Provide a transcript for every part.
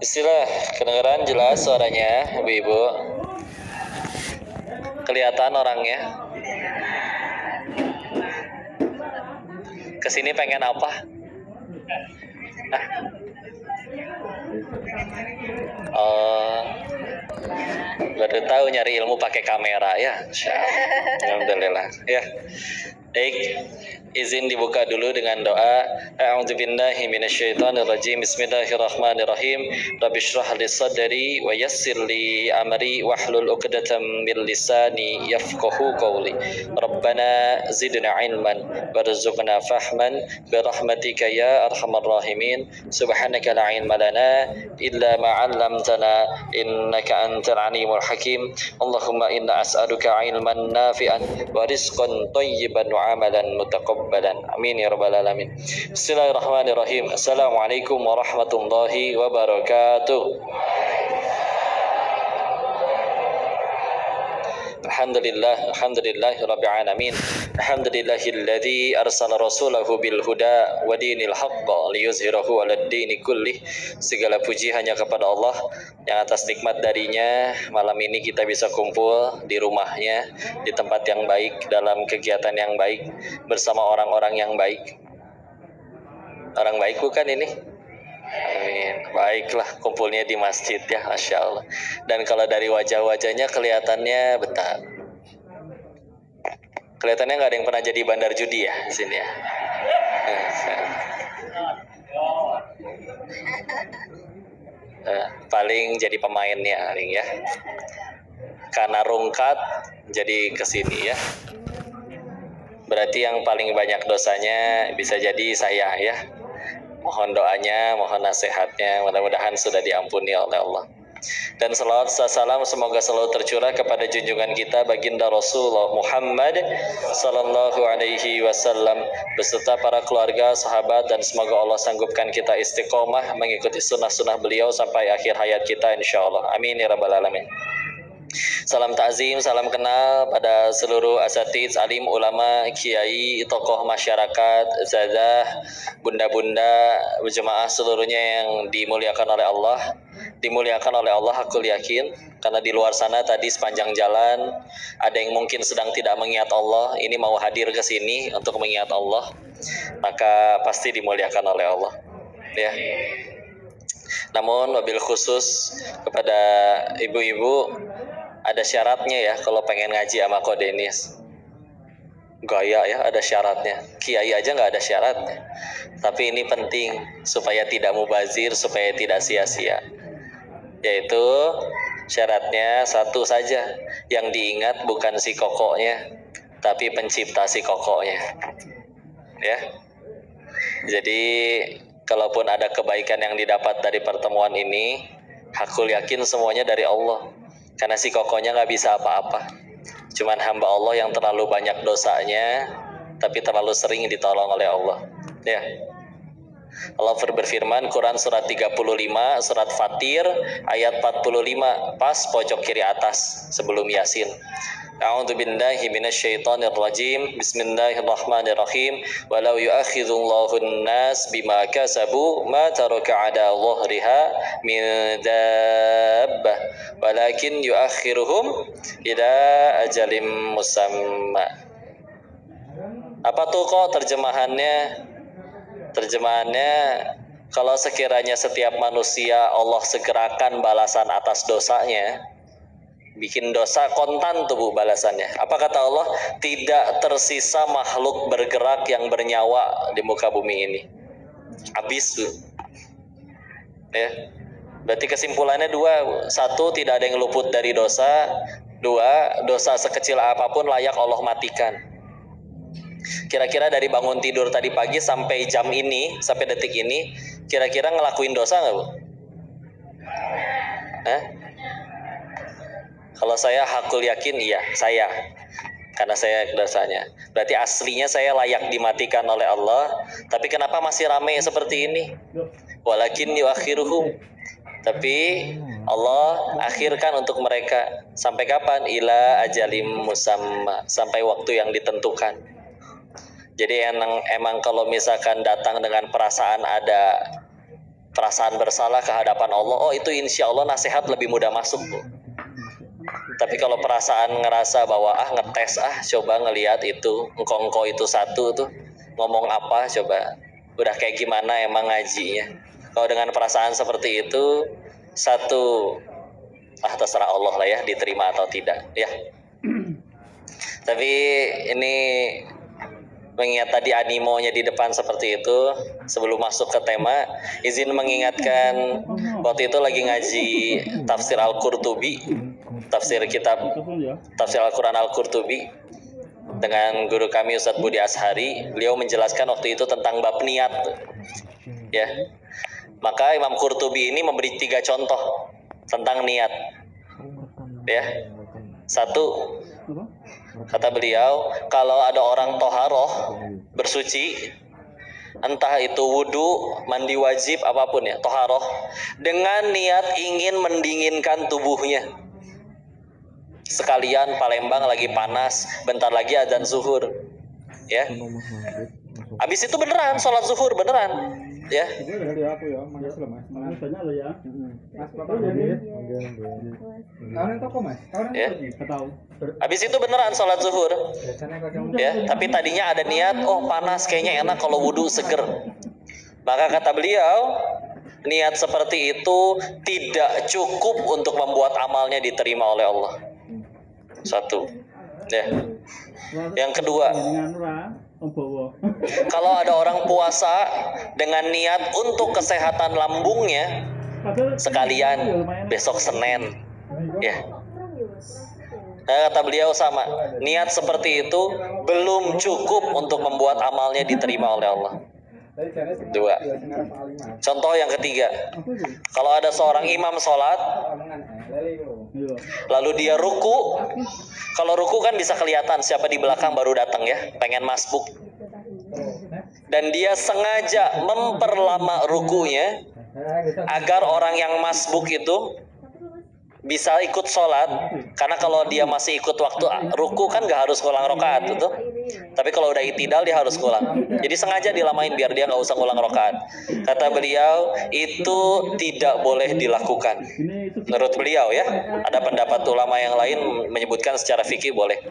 Bismillah, kedengaran jelas suaranya, ibu-ibu? Kelihatan orangnya? Kesini pengen apa? Baru tahu nyari ilmu pakai kamera ya. Alhamdulillah. Ya. Baik, izin dibuka dulu dengan doa. A'udzubillahi minasyaitonirrajim. Bismillahirrahmanirrahim. Rabbi shrah li sadri wa yassir li amri wahlul 'uqdatam min lisani yafqahu qawli. Rabbana zidna ilman warzuqna fahman bi rahmatika ya arhamar rahimin. Subhanaka la ilma lana illa ma 'allamtana innaka antal alimul hakim. Allahumma inna as'aluka ilman nafi'an wa rizqan thayyiban wa amalan mutaqabbalan. Amin ya rabbal alamin. Bismillahirrahmanirrahim. Assalamualaikum warahmatullahi wabarakatuh. Alhamdulillah rabbil alamin. Alhamdulillahilladzi arsala rasulahu bil huda wa dinil haqq liyuzhirahu 'alad dini kullih. Segala puji hanya kepada Allah yang atas nikmat darinya malam ini kita bisa kumpul di rumahnya, di tempat yang baik, dalam kegiatan yang baik, bersama orang-orang yang baik. Orang baik bukan ini? Amin. Baiklah, kumpulnya di masjid ya, Masya Allah. Dan kalau dari wajah-wajahnya kelihatannya bentar. Kelihatannya nggak ada yang pernah jadi bandar judi ya di sini ya. Paling jadi pemainnya paling ya. Karena rungkat jadi kesini ya. Berarti yang paling banyak dosanya bisa jadi saya ya. Mohon doanya, mohon nasihatnya, mudah-mudahan sudah diampuni oleh Allah. Dan salawat salam semoga selalu tercurah kepada junjungan kita baginda Rasulullah Muhammad sallallahu alaihi wasallam beserta para keluarga, sahabat, dan semoga Allah sanggupkan kita istiqomah mengikuti sunnah-sunnah beliau sampai akhir hayat kita insyaallah. Amin ya rabbal alamin. Salam takzim, salam kenal pada seluruh asatidz, alim, ulama, kiai, tokoh masyarakat, zadah, bunda-bunda, berjemaah seluruhnya yang dimuliakan oleh Allah. Dimuliakan oleh Allah, aku yakin, karena di luar sana tadi sepanjang jalan ada yang mungkin sedang tidak mengingat Allah, ini mau hadir ke sini untuk mengingat Allah, maka pasti dimuliakan oleh Allah. Ya. Namun wabil khusus kepada ibu-ibu, ada syaratnya ya kalau pengen ngaji sama Ko Denis. Gaya ya, ada syaratnya. Kiai aja nggak ada syaratnya. Tapi ini penting supaya tidak mubazir, supaya tidak sia-sia. Yaitu syaratnya satu saja, yang diingat bukan si kokoknya, tapi pencipta si kokoknya. Ya. Jadi kalaupun ada kebaikan yang didapat dari pertemuan ini, aku yakin semuanya dari Allah. Karena si kokonya nggak bisa apa-apa. Cuman hamba Allah yang terlalu banyak dosanya, tapi terlalu sering ditolong oleh Allah. Ya. Allah berfirman, Quran surat 35, surat Fatir, ayat 45, pas pojok kiri atas sebelum Yasin. A'udzu billahi minasyaitonir rajim. Bismillahirrahmanirrahim. Walau yu'akhidullahu an-nas bima kasabu ma taraka 'ala dhahriha min dabbah walakin yu'akhiruhum ila ajalin musamma. Apa tuh kok terjemahannya? Terjemahannya, kalau sekiranya setiap manusia Allah segerakan balasan atas dosanya, bikin dosa kontan tuh bu balasannya. Apa kata Allah? Tidak tersisa makhluk bergerak yang bernyawa di muka bumi ini. Habis tuh. Ya. Berarti kesimpulannya dua. Satu, tidak ada yang luput dari dosa. Dua, dosa sekecil apapun layak Allah matikan. Kira-kira dari bangun tidur tadi pagi sampai jam ini, sampai detik ini, kira-kira ngelakuin dosa nggak bu? Kalau saya hakul yakin iya, saya. Karena saya dosanya. Berarti aslinya saya layak dimatikan oleh Allah. Tapi kenapa masih ramai seperti ini? Walakin yuakhiruhum. Tapi Allah akhirkan untuk mereka. Sampai kapan? Ila ajalim musamma. Sampai waktu yang ditentukan. Jadi emang kalau misalkan datang dengan perasaan ada perasaan bersalah ke hadapan Allah, oh itu insya Allah nasihat lebih mudah masuk, Bu. Tapi kalau perasaan ngerasa bahwa ngetes coba ngelihat itu engkau itu satu tuh ngomong apa coba, udah kayak gimana emang ngajinya. Kalau dengan perasaan seperti itu, satu terserah Allah lah ya, diterima atau tidak ya. Tapi ini mengingat tadi animonya di depan seperti itu, sebelum masuk ke tema, izin mengingatkan waktu itu lagi ngaji tafsir Al-Qurtubi, tafsir kitab tafsir Al-Quran Al-Qurtubi dengan guru kami Ustadz Budi Ashari. Beliau menjelaskan waktu itu tentang bab niat ya. Maka Imam Qurtubi ini memberi 3 contoh tentang niat ya. Satu, kata beliau, kalau ada orang toharoh bersuci, entah itu wudu, mandi wajib, apapun ya, toharoh, dengan niat ingin mendinginkan tubuhnya. Sekalian Palembang lagi panas, bentar lagi adzan zuhur ya. Habis itu beneran sholat zuhur beneran ya. Habis itu beneran sholat zuhur ya. Tapi tadinya ada niat, panas kayaknya enak kalau wudu seger. Maka kata beliau, niat seperti itu tidak cukup untuk membuat amalnya diterima oleh Allah. Satu ya. Yang kedua, kalau ada orang puasa dengan niat untuk kesehatan lambungnya, sekalian besok Senin ya. Nah, kata beliau sama, niat seperti itu belum cukup untuk membuat amalnya diterima oleh Allah. 2. Contoh yang ketiga, kalau ada seorang imam sholat, lalu dia ruku. Kalau ruku kan bisa kelihatan siapa di belakang baru datang ya, pengen masbuk. Dan dia sengaja memperlama rukunya agar orang yang masbuk itu bisa ikut sholat. Karena kalau dia masih ikut waktu ruku kan gak harus ngulang rakaat itu. Tapi kalau udah itidal dia harus ngulang. Jadi sengaja dilamain biar dia gak usah ngulang rakaat. Kata beliau, itu tidak boleh dilakukan. Menurut beliau ya, ada pendapat ulama yang lain menyebutkan secara fikih boleh.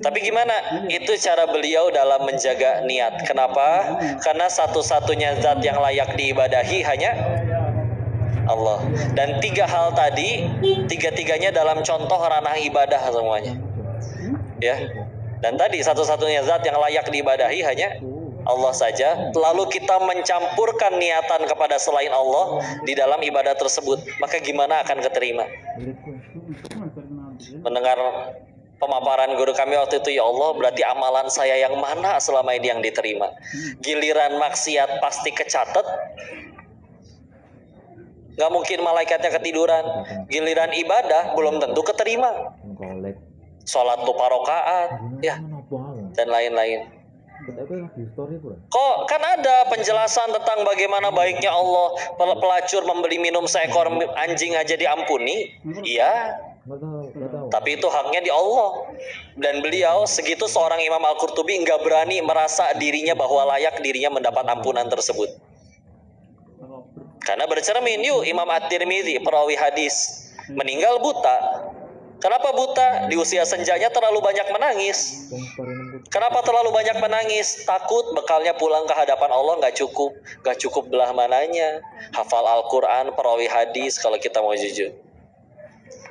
Tapi gimana? Itu cara beliau dalam menjaga niat. Kenapa? Karena satu-satunya zat yang layak diibadahi hanya Allah. Dan 3 hal tadi, 3-tiganya dalam contoh ranah ibadah semuanya ya. Dan tadi satu-satunya zat yang layak diibadahi hanya Allah saja. Lalu kita mencampurkan niatan kepada selain Allah di dalam ibadah tersebut, maka gimana akan keterima? Mendengar pemaparan guru kami waktu itu, ya Allah, berarti amalan saya yang mana selama ini yang diterima? Giliran maksiat pasti kecatat, gak mungkin malaikatnya ketiduran. Giliran ibadah belum tentu keterima. Sholat lupa rakaat ya, dan lain-lain. Kok kan ada penjelasan tentang bagaimana baiknya Allah. Pelacur membeli minum seekor anjing aja diampuni. Iya, tapi itu haknya di Allah. Dan beliau segitu seorang Imam Al-Qurtubi nggak berani merasa dirinya bahwa layak dirinya mendapat ampunan tersebut. Karena bercermin, Imam At-Tirmidzi, perawi hadis, meninggal buta. Kenapa buta? Di usia senjanya terlalu banyak menangis. Kenapa terlalu banyak menangis? Takut bekalnya pulang ke hadapan Allah nggak cukup belah mananya. Hafal Al-Quran, perawi hadis kalau kita mau jujur.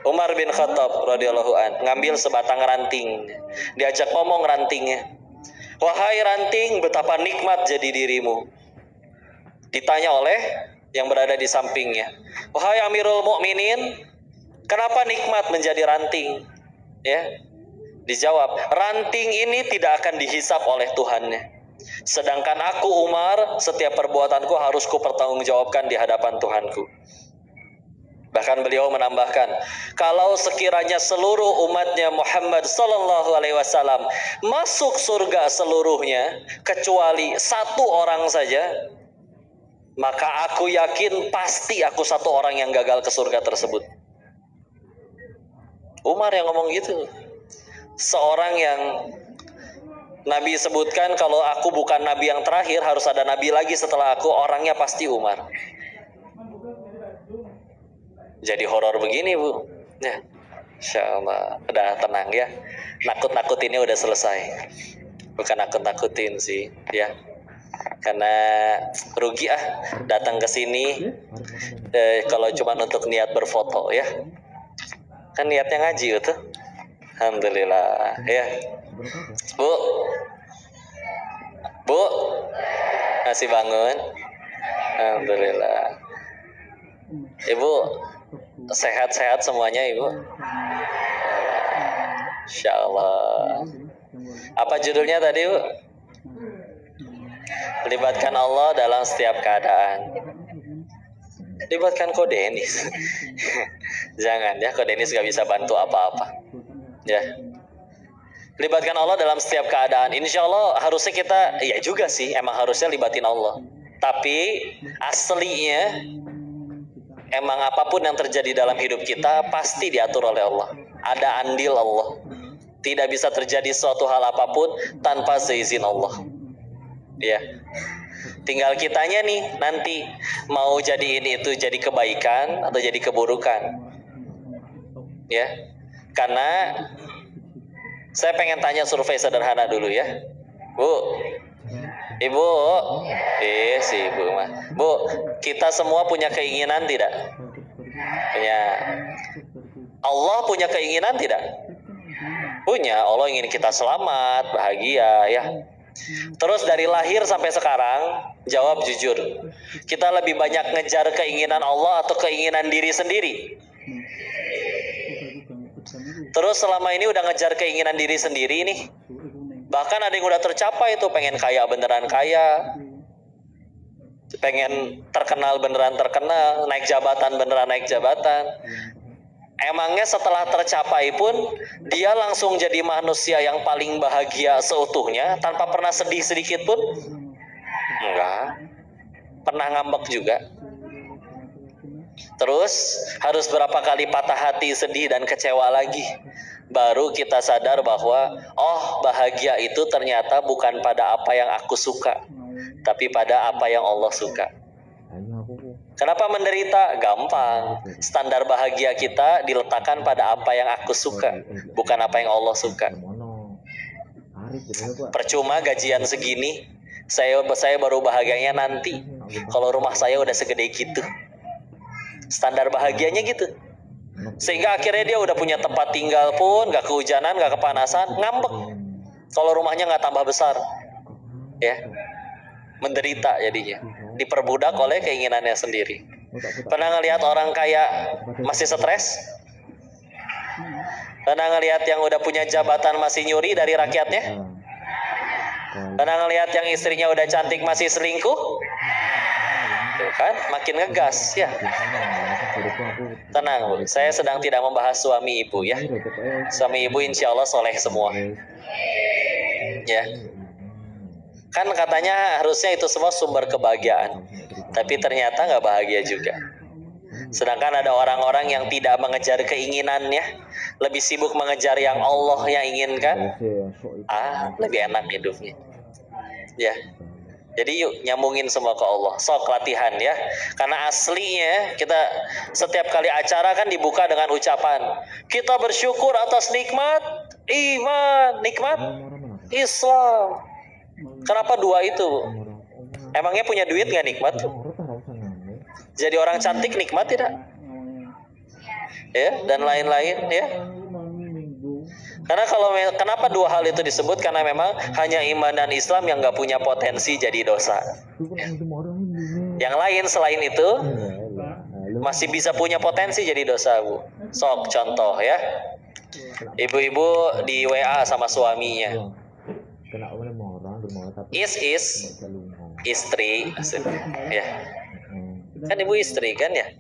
Umar bin Khattab radhiyallahu an ngambil sebatang ranting, diajak ngomong rantingnya. Wahai ranting, betapa nikmat jadi dirimu. Ditanya oleh yang berada di sampingnya, wahai Amirul Mukminin, kenapa nikmat menjadi ranting? Ya, dijawab, ranting ini tidak akan dihisap oleh Tuhannya. Sedangkan aku Umar, setiap perbuatanku harus kupertanggungjawabkan di hadapan Tuhanku. Bahkan beliau menambahkan, kalau sekiranya seluruh umatnya Muhammad sallallahu alaihi wasallam masuk surga seluruhnya kecuali 1 orang saja, maka aku yakin pasti aku 1 orang yang gagal ke surga tersebut. Umar yang ngomong gitu. Seorang yang Nabi sebutkan, kalau aku bukan Nabi yang terakhir, harus ada Nabi lagi setelah aku, orangnya pasti Umar. jadi horor begini Bu. Ya, Insya Allah udah tenang ya. Nakut-nakutinnya udah selesai. Bukan nakut-nakutin sih, ya. Karena rugi datang ke sini kalau cuma untuk niat berfoto ya. Kan niatnya ngaji itu. Alhamdulillah ya. Bu. Bu. Masih bangun? Alhamdulillah. Ibu sehat-sehat semuanya Ibu? Insya Allah. Apa judulnya tadi Bu? Libatkan Allah dalam setiap keadaan. Libatkan Kodenis. Jangan ya, Kodenis gak bisa bantu apa-apa. Ya. Libatkan Allah dalam setiap keadaan. Insya Allah harusnya kita, ya juga sih, emang harusnya libatin Allah. Tapi aslinya emang apapun yang terjadi dalam hidup kita pasti diatur oleh Allah. Ada andil Allah. Tidak bisa terjadi suatu hal apapun tanpa seizin Allah. Ya. Tinggal kitanya nih nanti mau jadiin itu jadi kebaikan atau jadi keburukan. Ya. Karena saya pengen tanya survei sederhana dulu ya. Bu. Ibu. Si Ibu mah. Bu, kita semua punya keinginan tidak? Punya. Allah punya keinginan tidak? Punya. Allah ingin kita selamat, bahagia ya. Terus dari lahir sampai sekarang, jawab jujur. Kita lebih banyak ngejar keinginan Allah atau keinginan diri sendiri? Terus selama ini udah ngejar keinginan diri sendiri nih. Bahkan ada yang udah tercapai tuh, pengen kaya beneran kaya. Pengen terkenal beneran terkenal, naik jabatan beneran naik jabatan. Emangnya setelah tercapai pun dia langsung jadi manusia yang paling bahagia seutuhnya tanpa pernah sedih sedikit pun? Enggak. Pernah ngambek juga. Terus harus berapa kali patah hati, sedih dan kecewa lagi baru kita sadar bahwa bahagia itu ternyata bukan pada apa yang aku suka, tapi pada apa yang Allah suka. Kenapa menderita? Gampang. Standar bahagia kita diletakkan pada apa yang aku suka, bukan apa yang Allah suka. Percuma gajian segini, saya baru bahagianya nanti kalau rumah saya udah segede gitu. Standar bahagianya gitu. Sehingga akhirnya dia udah punya tempat tinggal pun gak kehujanan, gak kepanasan, ngambek kalau rumahnya gak tambah besar. Ya, menderita jadinya, diperbudak oleh keinginannya sendiri. Pernah ngelihat orang kaya masih stres? Pernah ngelihat yang udah punya jabatan masih nyuri dari rakyatnya? Pernah ngelihat yang istrinya udah cantik masih selingkuh? Tuh kan, makin ngegas ya. Tenang Bu, saya sedang tidak membahas suami ibu ya. Suami ibu insya Allah soleh semua. Ya. Kan katanya harusnya itu semua sumber kebahagiaan, tapi ternyata nggak bahagia juga. Sedangkan ada orang-orang yang tidak mengejar keinginannya, lebih sibuk mengejar yang Allah yang inginkan. Lebih enak hidupnya. Ya. Jadi yuk nyambungin semua ke Allah. Sok latihan ya. Karena aslinya kita setiap kali acara kan dibuka dengan ucapan, kita bersyukur atas nikmat iman, nikmat Islam. Kenapa dua itu? Emangnya punya duit nggak nikmat? Jadi orang cantik nikmat tidak? Ya, dan lain-lain ya. Karena kenapa dua hal itu disebut? Karena memang hanya iman dan Islam yang nggak punya potensi jadi dosa. Yang lain selain itu masih bisa punya potensi jadi dosa Bu. Sok contoh ya. Ibu-ibu di WA sama suaminya. Istri ya. Kan ibu istri kan ya.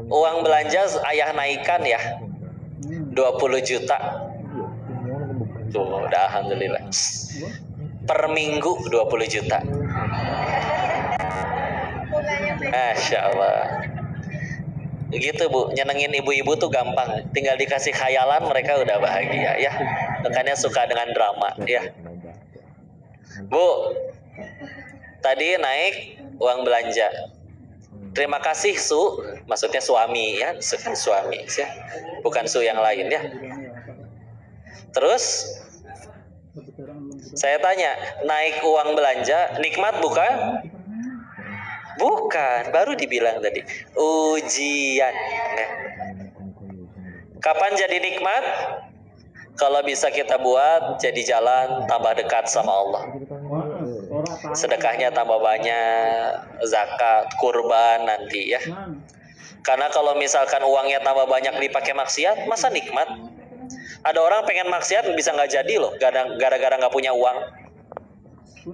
Uang belanja ayah naikkan ya. 20 juta. Tuh, udah alhamdulillah. Per minggu 20 juta. Masya Allah. Begitu Bu, nyenengin ibu-ibu tuh gampang. Tinggal dikasih khayalan mereka udah bahagia ya. Makanya suka dengan drama ya. Bu, tadi naik uang belanja. Terima kasih Su, maksudnya suami ya, suami ya, bukan Su yang lain ya. Terus saya tanya, naik uang belanja nikmat bukan? Bukan, baru dibilang tadi ujian. Nah, kapan jadi nikmat? Kalau bisa kita buat jadi jalan tambah dekat sama Allah. Sedekahnya tambah banyak, zakat, kurban nanti ya. Karena kalau misalkan uangnya tambah banyak dipakai maksiat, masa nikmat? Ada orang pengen maksiat bisa nggak jadi loh, gara-gara nggak punya uang.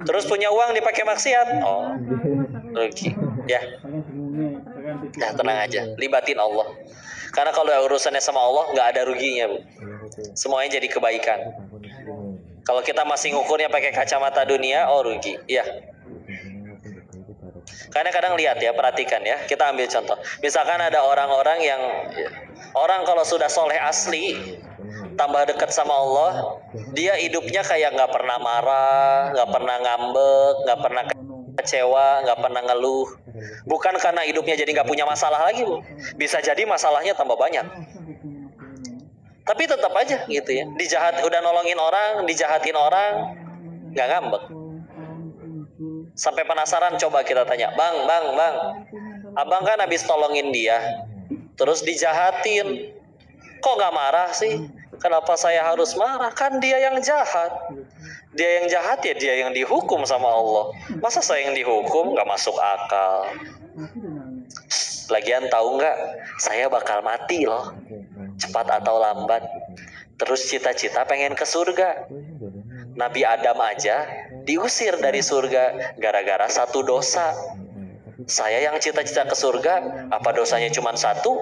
Terus punya uang dipakai maksiat, oh rugi ya. Nah tenang aja, libatin Allah. Karena kalau urusannya sama Allah nggak ada ruginya, Bu. Semuanya jadi kebaikan. Kalau kita masih ngukurnya pakai kacamata dunia, oh rugi. Iya. Karena kadang lihat ya, perhatikan ya. Kita ambil contoh. Misalkan ada orang-orang yang orang kalau sudah soleh asli, tambah dekat sama Allah, dia hidupnya kayak nggak pernah marah, nggak pernah ngambek, nggak pernah kecewa, nggak pernah ngeluh. Bukan karena hidupnya jadi nggak punya masalah lagi, Bu. Bisa jadi masalahnya tambah banyak. Tapi tetap aja gitu ya. Udah nolongin orang, dijahatin orang, nggak ngambek. Sampai penasaran, coba kita tanya, bang, abang kan habis tolongin dia, terus dijahatin, kok nggak marah sih? Kenapa saya harus marah? Kan dia yang jahat. Dia yang jahat ya dia yang dihukum sama Allah. Masa saya yang dihukum? Nggak masuk akal. Lagian tahu nggak? Saya bakal mati loh, cepat atau lambat. Terus cita-cita pengen ke surga. Nabi Adam aja diusir dari surga gara-gara satu dosa. Saya yang cita-cita ke surga, apa dosanya cuma satu?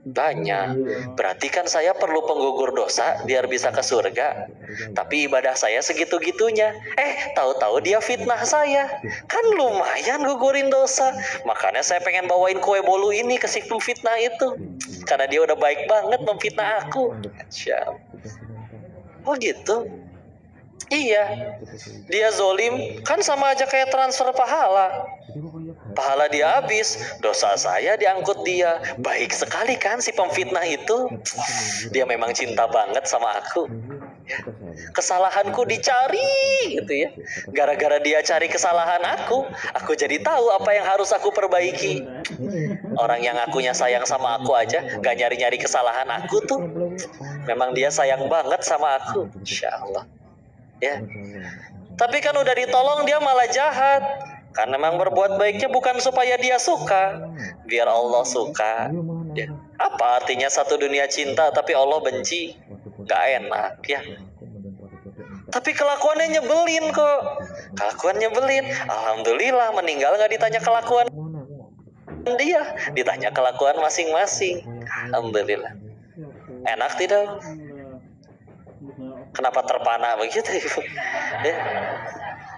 Banyak. Berarti kan saya perlu penggugur dosa biar bisa ke surga. Tapi ibadah saya segitu-gitunya. Tahu-tahu dia fitnah saya. Kan lumayan gugurin dosa. Makanya saya pengen bawain kue bolu ini ke si pemfitnah itu. Karena dia udah baik banget memfitnah aku. Oh gitu. Iya. Dia zolim kan sama aja kayak transfer pahala. Pahala dia habis, dosa saya diangkut dia. Baik sekali kan si pemfitnah itu. Dia memang cinta banget sama aku ya. Kesalahanku dicari gitu ya. Gara-gara dia cari kesalahan aku jadi tahu apa yang harus aku perbaiki. Orang yang akunya sayang sama aku aja gak nyari-nyari kesalahan aku tuh. Memang dia sayang banget sama aku, insya Allah ya. Tapi kan udah ditolong dia malah jahat. Karena memang berbuat baiknya bukan supaya dia suka, biar Allah suka ya. Apa artinya satu dunia cinta tapi Allah benci? Gak enak ya. Tapi kelakuannya nyebelin kok. Alhamdulillah meninggal gak ditanya kelakuan dia, ditanya kelakuan masing-masing. Alhamdulillah. Enak tidak? Kenapa terpana begitu ya?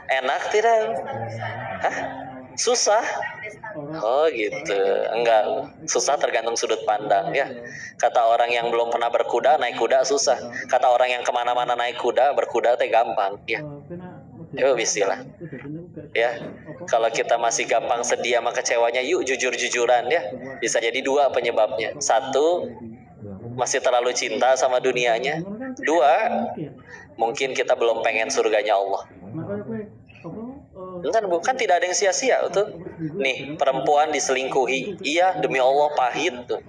Enak tidak? Hah? Susah? Oh gitu. Enggak, susah tergantung sudut pandang ya. Kata orang yang belum pernah berkuda, naik kuda susah. Kata orang yang kemana-mana naik kuda, berkuda teh gampang ya. Bismillah ya. Kalau kita masih gampang sedih sama kecewanya, yuk jujur-jujuran ya. Bisa jadi dua penyebabnya. Satu, masih terlalu cinta sama dunianya. Dua, mungkin kita belum pengen surganya Allah. Bukan tidak ada yang sia-sia tuh. Nih, perempuan diselingkuhi. Iya, demi Allah pahit tuh.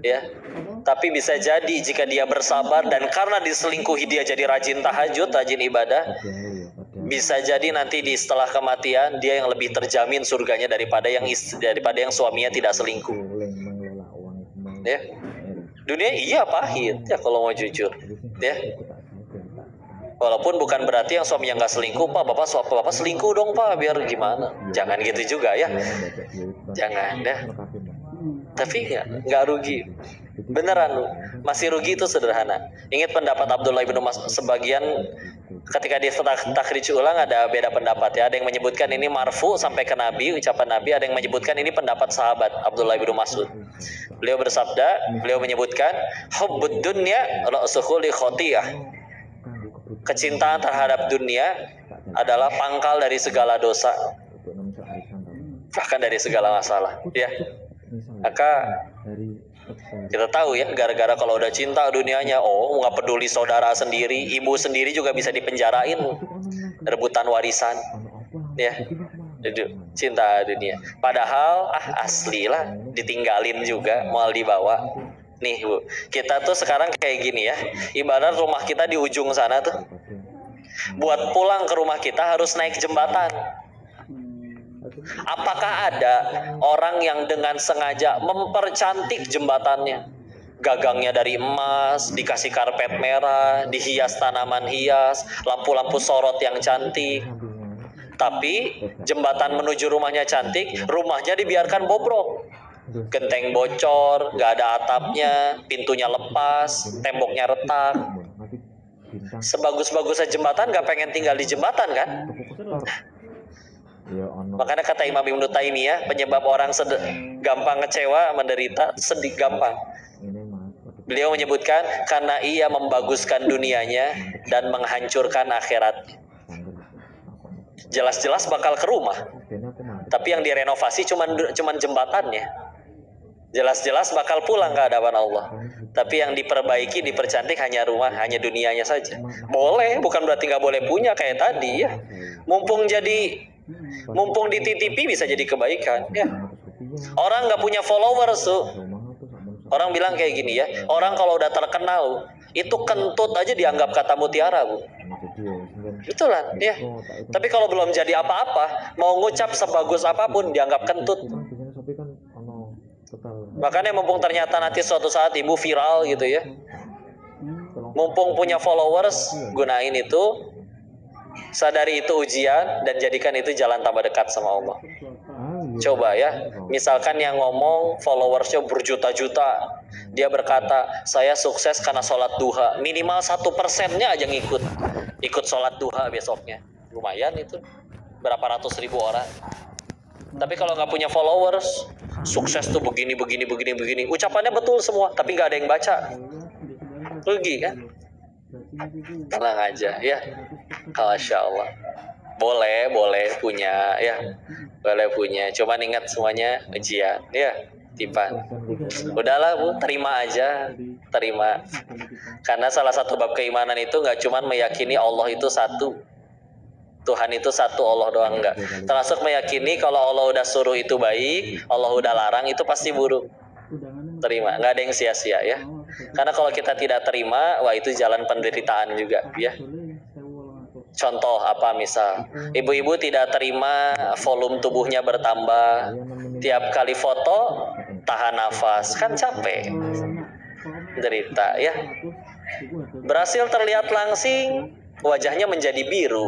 Ya. Tapi bisa jadi jika dia bersabar dan karena diselingkuhi dia jadi rajin tahajud, rajin ibadah, bisa jadi nanti di setelah kematian dia yang lebih terjamin surganya daripada yang suaminya tidak selingkuh. Ya. Dunia iya pahit ya kalau mau jujur. Ya. Walaupun bukan berarti yang suaminya nggak selingkuh, Pak, Bapak selingkuh dong, Pak, biar gimana? Jangan gitu juga ya. Jangan deh. Tapi nggak rugi. Beneran lu. Masih rugi itu sederhana. Ingat pendapat Abdullah bin Mas'ud, sebagian ketika dia takhrij ulang ada beda pendapat ya. Ada yang menyebutkan ini marfu sampai ke Nabi, ucapan Nabi, ada yang menyebutkan ini pendapat sahabat Abdullah bin Mas'ud. Beliau menyebutkan hubbud dunya ra'suhu li khotiyah. Kecintaan terhadap dunia adalah pangkal dari segala dosa. bahkan dari segala masalah, ya. Maka kita tahu ya, gara-gara kalau udah cinta dunianya, oh nggak peduli saudara sendiri, ibu sendiri juga bisa dipenjarain, rebutan warisan, ya. Cinta dunia. Padahal asli lah, ditinggalin juga, mau dibawa. Nih Bu, kita tuh sekarang kayak gini ya, ibarat rumah kita di ujung sana tuh. Buat pulang ke rumah kita harus naik jembatan. Apakah ada orang yang dengan sengaja mempercantik jembatannya? Gagangnya dari emas, dikasih karpet merah, dihias tanaman hias, lampu-lampu sorot yang cantik. Tapi jembatan menuju rumahnya cantik, rumahnya dibiarkan bobrok. Genteng bocor, gak ada atapnya, pintunya lepas, temboknya retak. Sebagus-bagusnya jembatan gak pengen tinggal di jembatan kan? Makanya kata Imam Ibnu Taimiyah, penyebab orang gampang kecewa, menderita, sedih gampang. Beliau menyebutkan karena ia membaguskan dunianya dan menghancurkan akhiratnya. Jelas-jelas bakal ke rumah, tapi yang direnovasi cuman jembatannya. Jelas-jelas bakal pulang ke hadapan Allah, tapi yang diperbaiki, dipercantik hanya rumah, hanya dunianya saja. Boleh, bukan berarti nggak boleh punya kayak tadi ya. Mumpung dititipi bisa jadi kebaikan ya. Orang nggak punya followers tuh, orang bilang kayak gini ya, orang kalau udah terkenal itu kentut aja dianggap kata mutiara Bu. Itulah ya. Tapi kalau belum jadi apa-apa, mau ngucap sebagus apapun dianggap kentut. Makanya mumpung ternyata nanti suatu saat ibu viral gitu ya, mumpung punya followers, gunain itu, sadari itu ujian dan jadikan itu jalan tambah dekat sama Allah. Coba ya, misalkan yang ngomong followersnya berjuta-juta, dia berkata saya sukses karena sholat duha, minimal 1%-nya aja ikut sholat duha besoknya, lumayan itu, berapa ratus ribu orang. Tapi kalau nggak punya followers, sukses tuh begini, ucapannya betul semua, tapi nggak ada yang baca, rugi kan? Tenang aja ya, Masya Allah. Boleh punya ya, boleh punya. Cuman ingat semuanya ujian ya, tipan. Udahlah Bu, terima aja, terima. Karena salah satu bab keimanan itu nggak cuman meyakini Allah itu satu, Tuhan itu satu, Allah doang enggak. Termasuk meyakini kalau Allah udah suruh itu baik, Allah udah larang itu pasti buruk. Terima, nggak ada yang sia-sia ya. Karena kalau kita tidak terima, wah itu jalan penderitaan juga ya. Contoh apa misal, ibu-ibu tidak terima volume tubuhnya bertambah, tiap kali foto tahan nafas, kan capek, derita ya. Berhasil terlihat langsing, wajahnya menjadi biru.